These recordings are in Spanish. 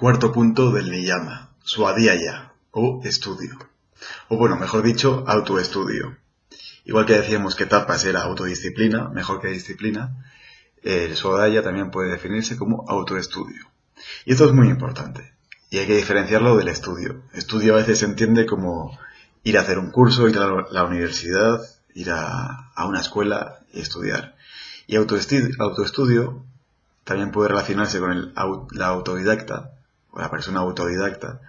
Cuarto punto del niyama, swadhyaya, o estudio. O bueno, mejor dicho, autoestudio. Igual que decíamos que tapas era autodisciplina, mejor que disciplina, el swadhyaya también puede definirse como autoestudio. Y esto es muy importante. Y hay que diferenciarlo del estudio. Estudio a veces se entiende como ir a hacer un curso, ir a la universidad, ir a una escuela y estudiar. Y autoestudio también puede relacionarse con la autodidacta, o la persona autodidacta.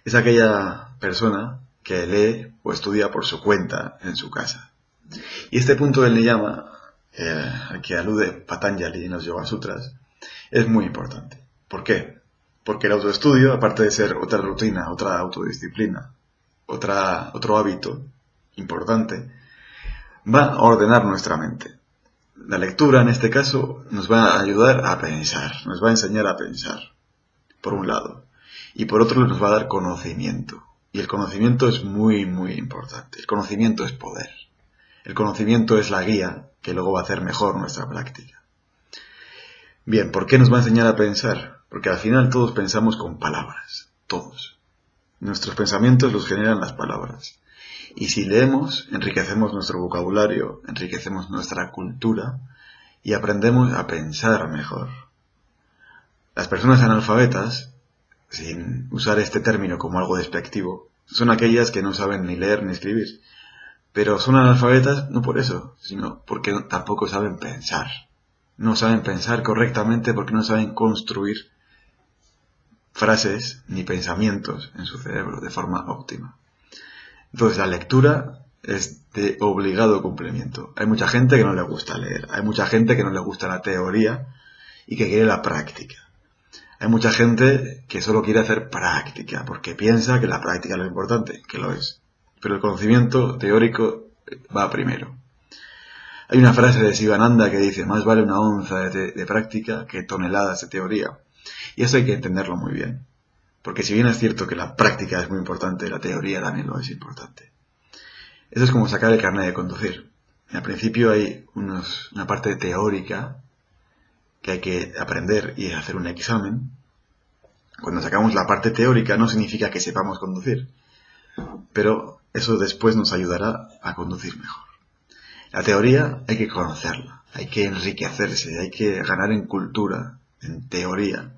Es aquella persona que lee o estudia por su cuenta en su casa. Y este punto del niyama, al que alude Patanjali en los Yoga Sutras, es muy importante. ¿Por qué? Porque el autoestudio, aparte de ser otra rutina, otra autodisciplina, otro hábito importante, va a ordenar nuestra mente. La lectura, en este caso, nos va a ayudar a pensar, nos va a enseñar a pensar, por un lado. Y por otro nos va a dar conocimiento. Y el conocimiento es muy, muy importante. El conocimiento es poder. El conocimiento es la guía que luego va a hacer mejor nuestra práctica. Bien, ¿por qué nos va a enseñar a pensar? Porque al final todos pensamos con palabras. Todos. Nuestros pensamientos los generan las palabras. Y si leemos, enriquecemos nuestro vocabulario, enriquecemos nuestra cultura y aprendemos a pensar mejor. Las personas analfabetas, sin usar este término como algo despectivo, son aquellas que no saben ni leer ni escribir. Pero son analfabetas no por eso, sino porque tampoco saben pensar. No saben pensar correctamente porque no saben construir frases ni pensamientos en su cerebro de forma óptima. Entonces la lectura es de obligado cumplimiento. Hay mucha gente que no le gusta leer, hay mucha gente que no le gusta la teoría y que quiere la práctica. Hay mucha gente que solo quiere hacer práctica porque piensa que la práctica es lo importante, que lo es. Pero el conocimiento teórico va primero. Hay una frase de Sivananda que dice: más vale una onza de práctica que toneladas de teoría. Y eso hay que entenderlo muy bien. Porque si bien es cierto que la práctica es muy importante, la teoría también lo es importante. Eso es como sacar el carnet de conducir. Al principio hay una parte teórica que hay que aprender y hacer un examen. Cuando sacamos la parte teórica no significa que sepamos conducir, pero eso después nos ayudará a conducir mejor. La teoría hay que conocerla, hay que enriquecerse, hay que ganar en cultura, en teoría,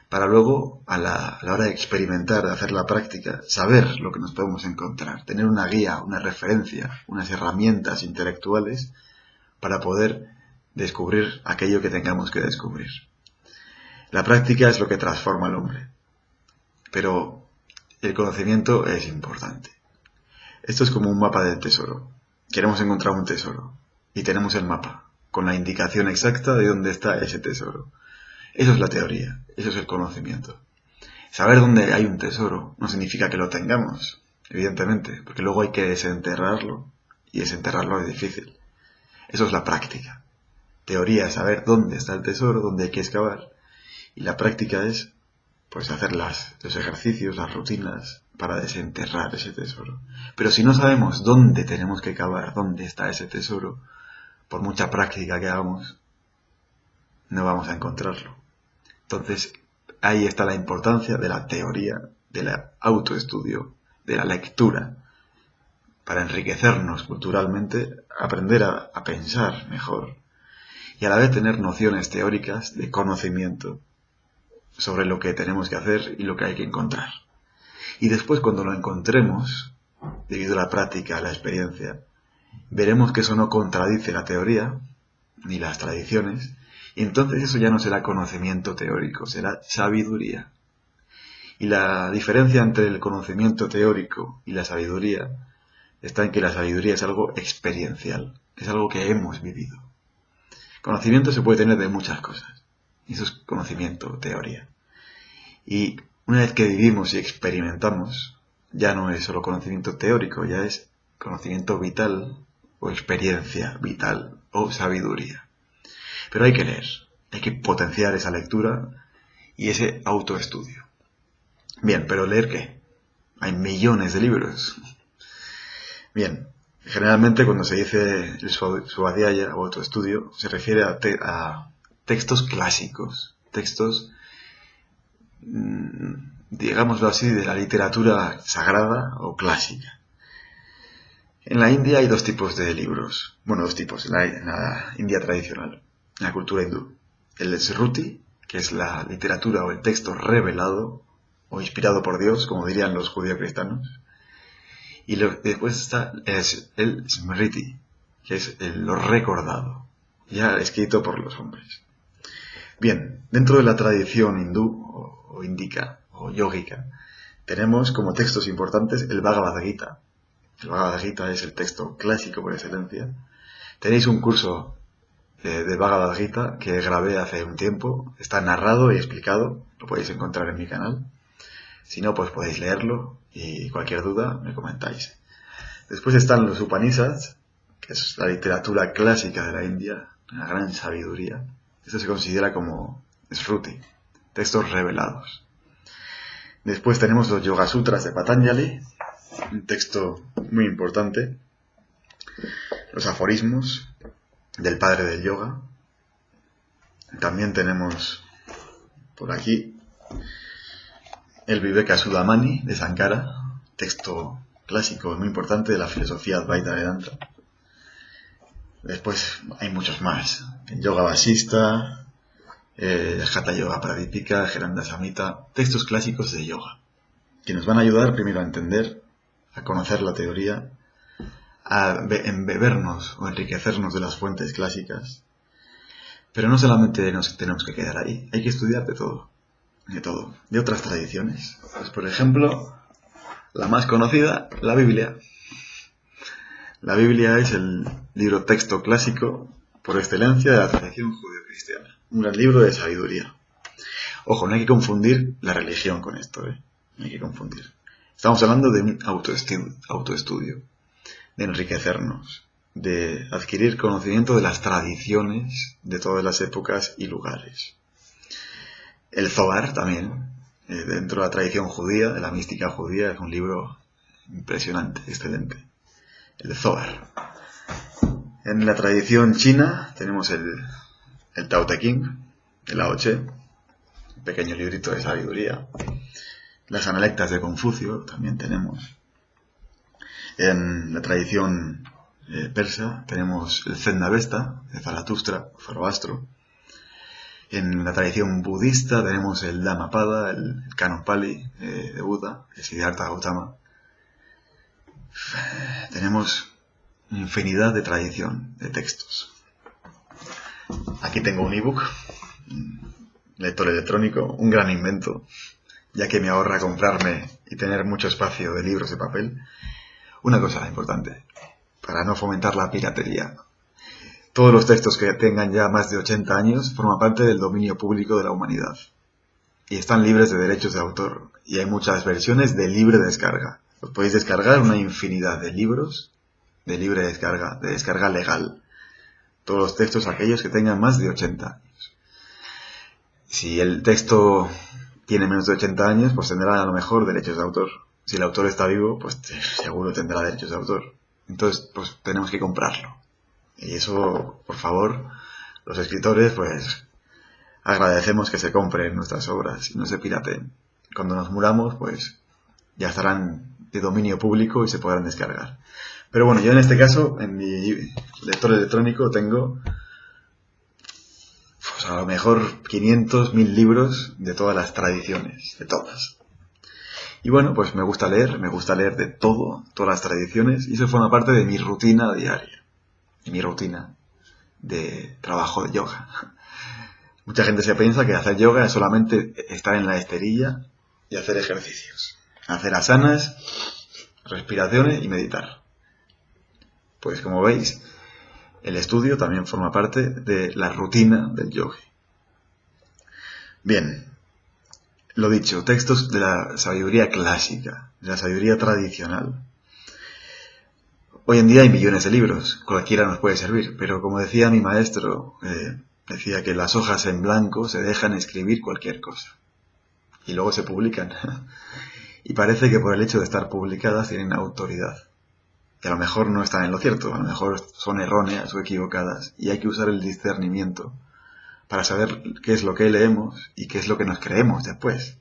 para luego, a la hora de experimentar, de hacer la práctica, saber lo que nos podemos encontrar, tener una guía, una referencia, unas herramientas intelectuales para poder descubrir aquello que tengamos que descubrir. La práctica es lo que transforma al hombre, pero el conocimiento es importante. Esto es como un mapa del tesoro. Queremos encontrar un tesoro y tenemos el mapa con la indicación exacta de dónde está ese tesoro. Eso es la teoría, eso es el conocimiento. Saber dónde hay un tesoro no significa que lo tengamos, evidentemente, porque luego hay que desenterrarlo, y desenterrarlo es difícil. Eso es la práctica. Teoría es saber dónde está el tesoro, dónde hay que excavar, y la práctica es pues hacer los ejercicios, las rutinas para desenterrar ese tesoro. Pero si no sabemos dónde tenemos que cavar, dónde está ese tesoro, por mucha práctica que hagamos, no vamos a encontrarlo. Entonces, ahí está la importancia de la teoría, del autoestudio, de la lectura, para enriquecernos culturalmente, aprender a pensar mejor y a la vez tener nociones teóricas de conocimiento sobre lo que tenemos que hacer y lo que hay que encontrar. Y después, cuando lo encontremos, debido a la práctica, a la experiencia, veremos que eso no contradice la teoría ni las tradiciones. Y entonces eso ya no será conocimiento teórico, será sabiduría. Y la diferencia entre el conocimiento teórico y la sabiduría está en que la sabiduría es algo experiencial, es algo que hemos vivido. Conocimiento se puede tener de muchas cosas, y eso es conocimiento, teoría. Y una vez que vivimos y experimentamos, ya no es solo conocimiento teórico, ya es conocimiento vital o experiencia vital o sabiduría. Pero hay que leer, hay que potenciar esa lectura y ese autoestudio. Bien, ¿pero leer qué? Hay millones de libros. Bien, generalmente cuando se dice el swadhyaya o autoestudio, se refiere a textos clásicos, textos digámoslo así, de la literatura sagrada o clásica. En la India hay dos tipos de libros. Bueno, dos tipos, en la India tradicional, en la cultura hindú. El Smriti, que es la literatura o el texto revelado o inspirado por Dios, como dirían los judíos cristianos. Y después está el Smriti, que es lo recordado, ya escrito por los hombres. Bien, dentro de la tradición hindú o indica o yógica, tenemos como textos importantes el Bhagavad Gita. El Bhagavad Gita es el texto clásico por excelencia. Tenéis un curso de Bhagavad Gita que grabé hace un tiempo. Está narrado y explicado. Lo podéis encontrar en mi canal. Si no, pues podéis leerlo y cualquier duda me comentáis. Después están los Upanishads, que es la literatura clásica de la India, una gran sabiduría. Esto se considera como Smriti, textos revelados. Después tenemos los Yoga Sutras de Patanjali, un texto muy importante. Los aforismos del padre del yoga. También tenemos por aquí el Vivekasudamani de Sankara, texto clásico muy importante de la filosofía Advaita Vedanta. Después hay muchos más. El Yoga Vasista, Hatha Yoga Pradipika, Geranda Samhita, textos clásicos de yoga, que nos van a ayudar primero a entender, a conocer la teoría, a embebernos o enriquecernos de las fuentes clásicas. Pero no solamente nos tenemos que quedar ahí, hay que estudiar de todo, de otras tradiciones. Pues, por ejemplo, la más conocida, la Biblia. La Biblia es el libro texto clásico por excelencia de la tradición judeo-cristiana. Un gran libro de sabiduría. Ojo, no hay que confundir la religión con esto, no hay que confundir. Estamos hablando de un autoestudio, de enriquecernos, de adquirir conocimiento de las tradiciones de todas las épocas y lugares. El Zohar también, dentro de la tradición judía, de la mística judía, es un libro impresionante, excelente. El Zohar. En la tradición china tenemos el Tao Te Ching, el Lao Tse, un pequeño librito de sabiduría. Las Analectas de Confucio también tenemos. En la tradición persa tenemos el Zen-Avesta de Zaratustra, Zoroastro. En la tradición budista tenemos el Dhammapada, el Canon Pali de Buda, el Siddhartha Gautama. Tenemos infinidad de tradición, de textos. Aquí tengo un ebook, un lector electrónico, un gran invento, ya que me ahorra comprarme y tener mucho espacio de libros de papel. Una cosa importante, para no fomentar la piratería. Todos los textos que tengan ya más de 80 años forman parte del dominio público de la humanidad. Y están libres de derechos de autor. Y hay muchas versiones de libre descarga. Os podéis descargar una infinidad de libros de libre descarga, de descarga legal. Todos los textos aquellos que tengan más de 80 años. Si el texto tiene menos de 80 años, pues tendrá a lo mejor derechos de autor. Si el autor está vivo, pues seguro tendrá derechos de autor. Entonces, pues tenemos que comprarlo. Y eso, por favor, los escritores, pues agradecemos que se compren nuestras obras y no se pirateen. Cuando nos muramos, pues ya estarán de dominio público y se podrán descargar. Pero bueno, yo en este caso, en mi lector electrónico tengo pues a lo mejor 500, 1000 libros de todas las tradiciones, de todas. Y bueno, pues me gusta leer de todo, todas las tradiciones, y eso forma parte de mi rutina diaria, de mi rutina de trabajo de yoga. Mucha gente se piensa que hacer yoga es solamente estar en la esterilla y hacer ejercicios, hacer asanas, respiraciones y meditar. Pues como veis, el estudio también forma parte de la rutina del yogi. Bien, lo dicho, textos de la sabiduría clásica, de la sabiduría tradicional. Hoy en día hay millones de libros, cualquiera nos puede servir, pero como decía mi maestro, decía que las hojas en blanco se dejan escribir cualquier cosa. Y luego se publican. Y parece que por el hecho de estar publicadas tienen autoridad. Y a lo mejor no están en lo cierto, a lo mejor son erróneas o equivocadas, y hay que usar el discernimiento para saber qué es lo que leemos y qué es lo que nos creemos después.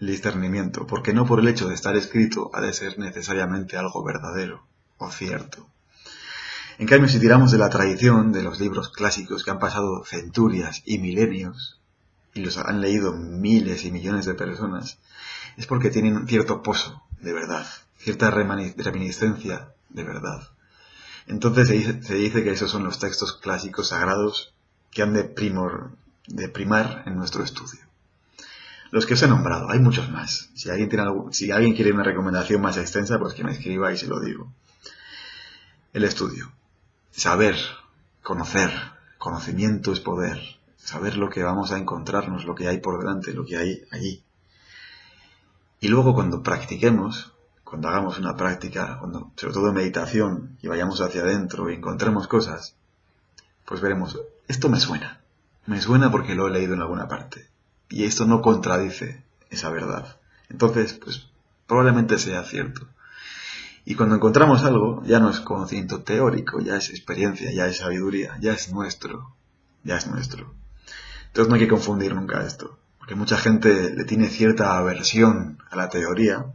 el discernimiento, porque no por el hecho de estar escrito ha de ser necesariamente algo verdadero o cierto. En cambio, si tiramos de la tradición de los libros clásicos que han pasado centurias y milenios, y los han leído miles y millones de personas, es porque tienen un cierto pozo de verdad, cierta reminiscencia de verdad. Entonces se dice que esos son los textos clásicos sagrados que han de primar en nuestro estudio. Los que os he nombrado, hay muchos más. Si alguien quiere una recomendación más extensa, pues que me escriba y se lo digo. El estudio. Saber, conocer, conocimiento es poder. Saber lo que vamos a encontrarnos, lo que hay por delante, lo que hay allí. Y luego cuando practiquemos, cuando hagamos una práctica, sobre todo en meditación, y vayamos hacia adentro y encontremos cosas, pues veremos, esto me suena. Me suena porque lo he leído en alguna parte. Y esto no contradice esa verdad. Entonces, pues probablemente sea cierto. Y cuando encontramos algo, ya no es conocimiento teórico, ya es experiencia, ya es sabiduría, ya es nuestro. Entonces no hay que confundir nunca esto. Porque mucha gente le tiene cierta aversión a la teoría,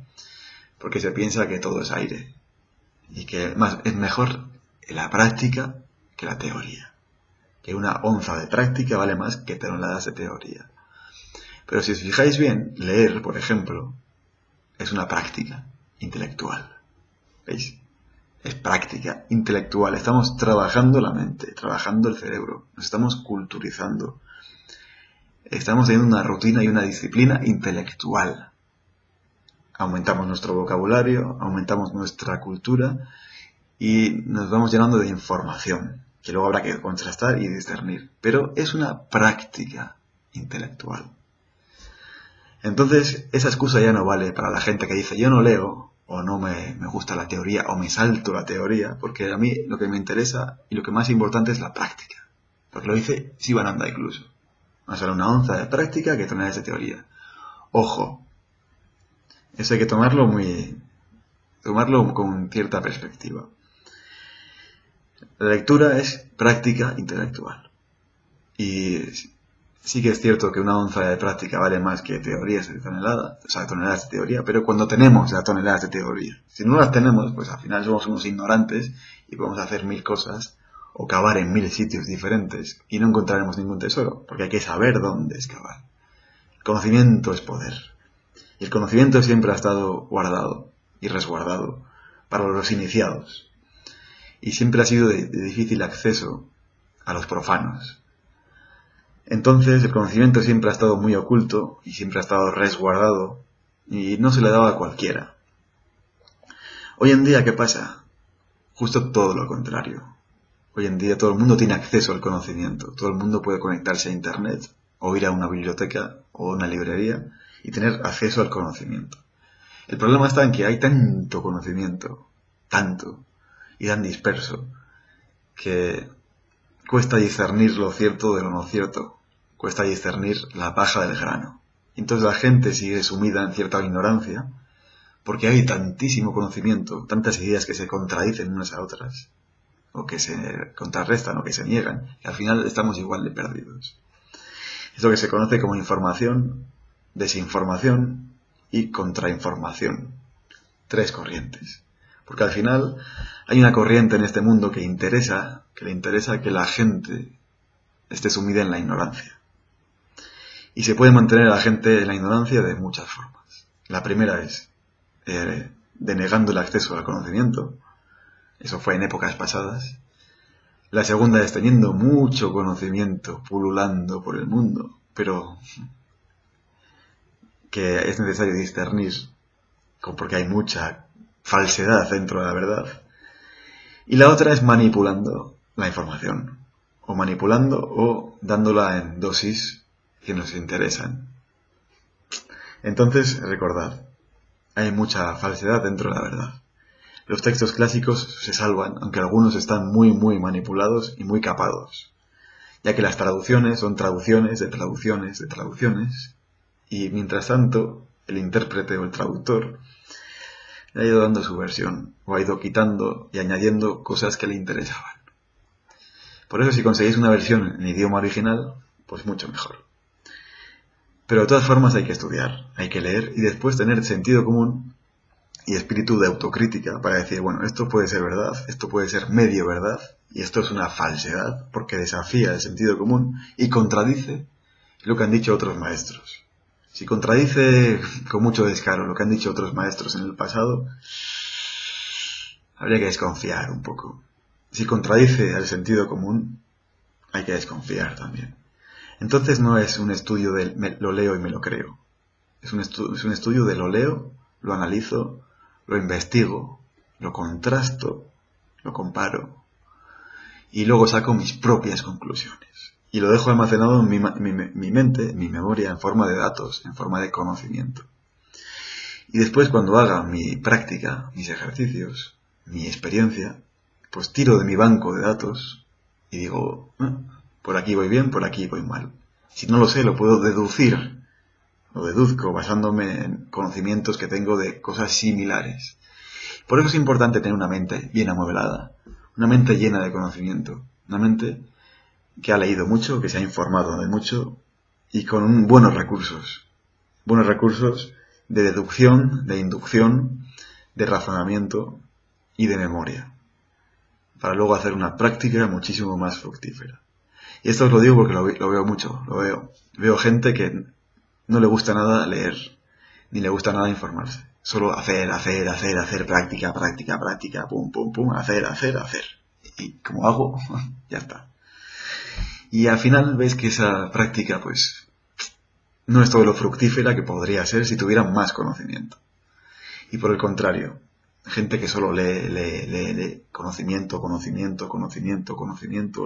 porque se piensa que todo es aire. Y que es mejor la práctica que la teoría. Que una onza de práctica vale más que toneladas de teoría. Pero si os fijáis bien, leer, por ejemplo, es una práctica intelectual. ¿Veis? Es práctica intelectual. Estamos trabajando la mente, trabajando el cerebro. Nos estamos culturizando. Estamos teniendo una rutina y una disciplina intelectual. Aumentamos nuestro vocabulario, aumentamos nuestra cultura y nos vamos llenando de información, que luego habrá que contrastar y discernir. Pero es una práctica intelectual. Entonces, esa excusa ya no vale para la gente que dice, yo no leo, o no me gusta la teoría, o me salto la teoría, porque a mí lo que me interesa y lo que más importante es la práctica. Porque lo dice Sivananda incluso. Más vale una onza de práctica que toneladas de teoría. Ojo, eso hay que tomarlo con cierta perspectiva. La lectura es práctica intelectual. Y sí que es cierto que una onza de práctica vale más que teorías de toneladas, toneladas de teoría, pero cuando tenemos las toneladas de teoría. Si no las tenemos, pues al final somos unos ignorantes y podemos hacer 1000 cosas o cavar en 1000 sitios diferentes y no encontraremos ningún tesoro, porque hay que saber dónde excavar. El conocimiento es poder. Y el conocimiento siempre ha estado guardado y resguardado para los iniciados. Y siempre ha sido de difícil acceso a los profanos. Entonces el conocimiento siempre ha estado muy oculto y siempre ha estado resguardado y no se le daba a cualquiera. Hoy en día, ¿qué pasa? Justo todo lo contrario. Hoy en día todo el mundo tiene acceso al conocimiento. Todo el mundo puede conectarse a internet o ir a una biblioteca o una librería y tener acceso al conocimiento. El problema está en que hay tanto conocimiento, tanto, y tan disperso, que cuesta discernir lo cierto de lo no cierto. Cuesta discernir la paja del grano. Entonces la gente sigue sumida en cierta ignorancia, porque hay tantísimo conocimiento, tantas ideas que se contradicen unas a otras, o que se contrarrestan, o que se niegan, y al final estamos igual de perdidos. Es lo que se conoce como información, desinformación y contrainformación. 3 corrientes. Porque al final hay una corriente en este mundo que le interesa que la gente esté sumida en la ignorancia. Y se puede mantener a la gente en la ignorancia de muchas formas. La primera es denegando el acceso al conocimiento. Eso fue en épocas pasadas. La segunda es teniendo mucho conocimiento pululando por el mundo, pero que es necesario discernir porque hay mucha falsedad dentro de la verdad. Y la otra es manipulando la información, o manipulando o dándola en dosis que nos interesan. Entonces, recordad, hay mucha falsedad dentro de la verdad. Los textos clásicos se salvan, aunque algunos están muy manipulados y muy capados, ya que las traducciones son traducciones de traducciones de traducciones, y mientras tanto, el intérprete o el traductor le ha ido dando su versión, o ha ido quitando y añadiendo cosas que le interesaban. Por eso, si conseguís una versión en idioma original, pues mucho mejor. Pero de todas formas hay que estudiar, hay que leer y después tener sentido común y espíritu de autocrítica para decir, bueno, esto puede ser verdad, esto puede ser medio verdad y esto es una falsedad porque desafía el sentido común y contradice lo que han dicho otros maestros. Si contradice con mucho descaro lo que han dicho otros maestros en el pasado, habría que desconfiar un poco. Si contradice el sentido común, hay que desconfiar también. Entonces no es un estudio de lo leo y me lo creo. Es un estudio de lo leo, lo analizo, lo investigo, lo contrasto, lo comparo y luego saco mis propias conclusiones. Y lo dejo almacenado en mi mente, en mi memoria, en forma de datos, en forma de conocimiento. Y después cuando haga mi práctica, mis ejercicios, mi experiencia, pues tiro de mi banco de datos y digo, por aquí voy bien, por aquí voy mal. Si no lo sé, lo puedo deducir. Lo deduzco basándome en conocimientos que tengo de cosas similares. Por eso es importante tener una mente bien amueblada, una mente llena de conocimiento, una mente que ha leído mucho, que se ha informado de mucho y con buenos recursos de deducción, de inducción, de razonamiento y de memoria, para luego hacer una práctica muchísimo más fructífera. Y esto os lo digo porque lo veo mucho, veo gente que no le gusta nada leer, ni le gusta nada informarse. Solo hacer, práctica, pum, pum, pum, hacer. Y como hago, ya está. Y al final ves que esa práctica, pues, no es todo lo fructífera que podría ser si tuvieran más conocimiento. Y por el contrario, gente que solo lee, conocimiento,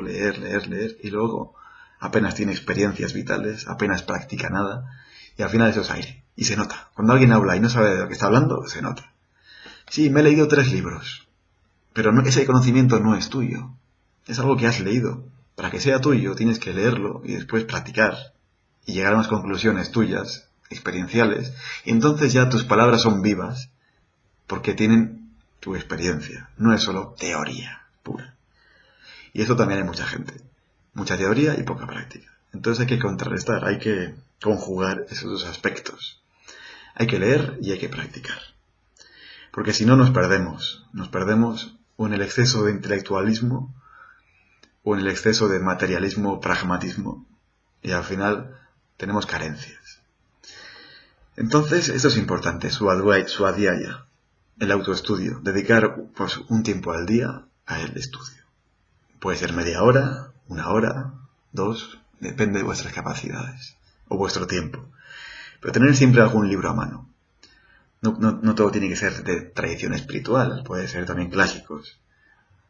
leer, y luego apenas tiene experiencias vitales, apenas practica nada, y al final eso es aire. Y se nota. Cuando alguien habla y no sabe de lo que está hablando, se nota. Sí, me he leído 3 libros, pero ese conocimiento no es tuyo. Es algo que has leído. Para que sea tuyo tienes que leerlo y después practicar y llegar a unas conclusiones tuyas, experienciales, y entonces ya tus palabras son vivas porque tienen tu experiencia. No es solo teoría pura. Y eso también hay mucha gente. Mucha teoría y poca práctica. Entonces hay que contrarrestar, hay que conjugar esos dos aspectos. Hay que leer y hay que practicar. Porque si no nos perdemos o en el exceso de intelectualismo o en el exceso de materialismo, pragmatismo, y al final tenemos carencias. Entonces, esto es importante, suadhyaya, el autoestudio, dedicar pues un tiempo al día a el estudio. Puede ser media hora, 1 hora, 2, depende de vuestras capacidades o vuestro tiempo. Pero tener siempre algún libro a mano. No todo tiene que ser de tradición espiritual, puede ser también clásicos.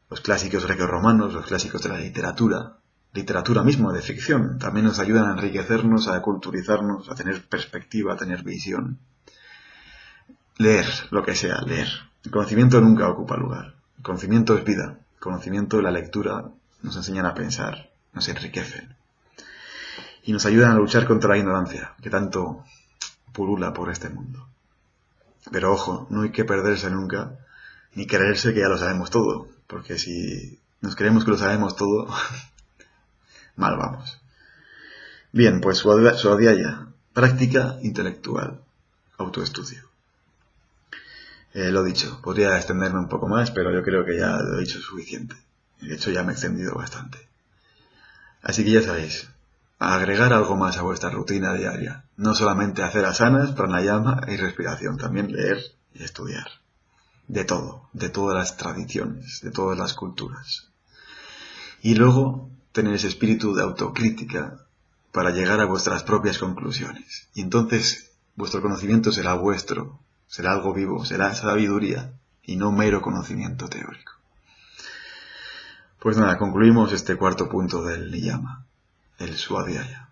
Los clásicos greco-romanos, los clásicos de la literatura misma de ficción, también nos ayudan a enriquecernos, a culturizarnos, a tener perspectiva, a tener visión. Leer, lo que sea, leer. El conocimiento nunca ocupa lugar. El conocimiento es vida. El conocimiento y la lectura nos enseñan a pensar, nos enriquecen. Y nos ayudan a luchar contra la ignorancia, que tanto pulula por este mundo. Pero ojo, no hay que perderse nunca, ni creerse que ya lo sabemos todo, porque si nos creemos que lo sabemos todo, mal vamos. Bien, pues suadhyaya, práctica intelectual, autoestudio. Lo dicho, podría extenderme un poco más, pero yo creo que ya lo he dicho suficiente. De hecho, ya me he extendido bastante. Así que ya sabéis, agregar algo más a vuestra rutina diaria. No solamente hacer asanas, pranayama y respiración, también leer y estudiar. De todo, de todas las tradiciones, de todas las culturas. Y luego tener ese espíritu de autocrítica para llegar a vuestras propias conclusiones. Y entonces vuestro conocimiento será vuestro, será algo vivo, será sabiduría y no mero conocimiento teórico. Pues nada, concluimos este 4.º del niyama, el suadhyaya.